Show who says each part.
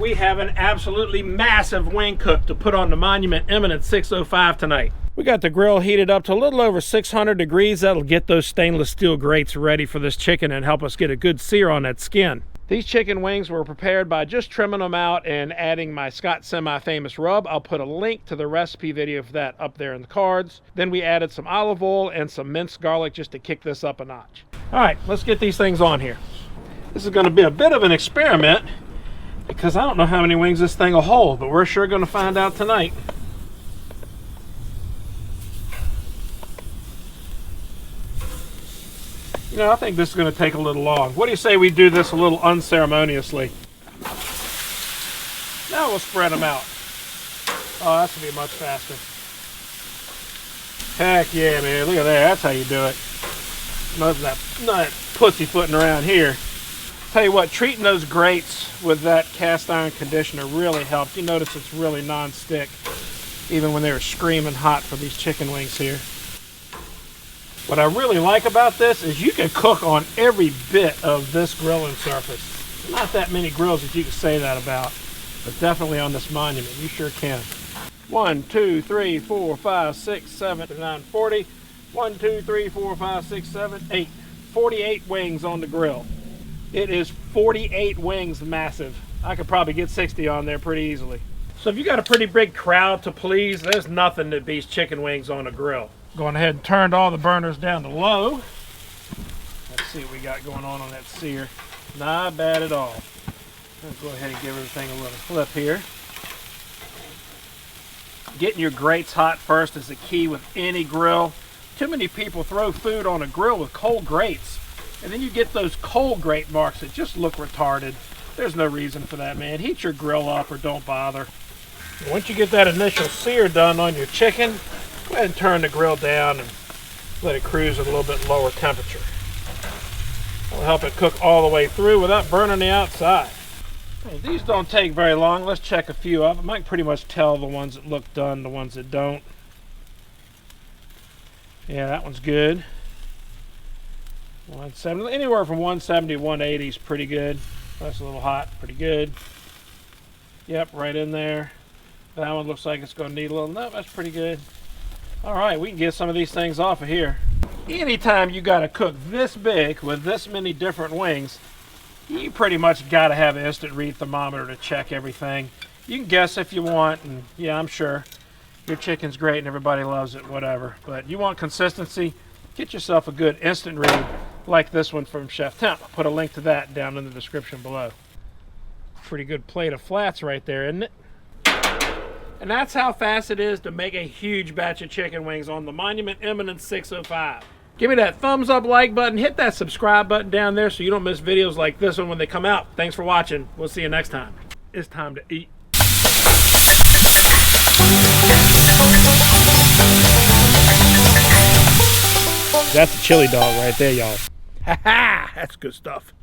Speaker 1: we have an absolutely massive wing cook to put on the Monument Eminence 605 tonight. We got the grill heated up to a little over 600 degrees. That'll get those stainless steel grates ready for this chicken and help us get a good sear on that skin. These chicken wings were prepared by just trimming them out and adding my Scott Semi-Famous rub. I'll put a link to the recipe video for that up there in the cards. Then we added some olive oil and some minced garlic just to kick this up a notch. All right, let's get these things on here. This is going to be a bit of an experiment because I don't know how many wings this thing will hold, but we're sure going to find out tonight. You know, I think this is going to take a little long. What do you say we do this a little unceremoniously? Now we'll spread them out. Oh, that's going to be much faster. Heck yeah, man. Look at that. That's how you do it. Not pussyfooting around here. Tell you what, treating those grates with that cast iron conditioner really helped. You notice it's really non-stick, even when they were screaming hot for these chicken wings here. What I really like about this is you can cook on every bit of this grilling surface. Not that many grills that you can say that about, but definitely on this Monument, you sure can. 1, 2, 3, 4, 5, 6, 7, 8, 9, 40. 1, 2, 3, 4, 5, 6, 7, 8. 48 wings on the grill. It is 48 wings massive. I could probably get 60 on there pretty easily. So if you got a pretty big crowd to please, there's nothing that beats chicken wings on a grill. Going ahead and turned all the burners down to low. Let's see what we got going on that sear. Not bad at all. Let's go ahead and give everything a little flip here. Getting your grates hot first is the key with any grill. Too many people throw food on a grill with cold grates, and then you get those cold grate marks that just look retarded. There's no reason for that, man. Heat your grill up or don't bother. Once you get that initial sear done on your chicken, go ahead and turn the grill down and let it cruise at a little bit lower temperature. That'll help it cook all the way through without burning the outside. Hey, these don't take very long. Let's check a few of them. I can pretty much tell the ones that look done, the ones that don't. Yeah, that one's good. 170, anywhere from 170 to 180 is pretty good. That's a little hot, pretty good. Yep, right in there. That one looks like it's going to need a little. No, that's pretty good. All right, we can get some of these things off of here. Anytime you got to cook this big with this many different wings, you pretty much got to have an instant read thermometer to check everything. You can guess if you want, and yeah, I'm sure your chicken's great and everybody loves it, whatever. But you want consistency, get yourself a good instant read like this one from Chef Temp. I'll put a link to that down in the description below. Pretty good plate of flats right there, isn't it? And that's how fast it is to make a huge batch of chicken wings on the Monument Eminence 605. Give me that thumbs up like button, hit that subscribe button down there so you don't miss videos like this one when they come out. Thanks for watching. We'll see you next time. It's time to eat. That's a chili dog right there, y'all. Ha ha! That's good stuff.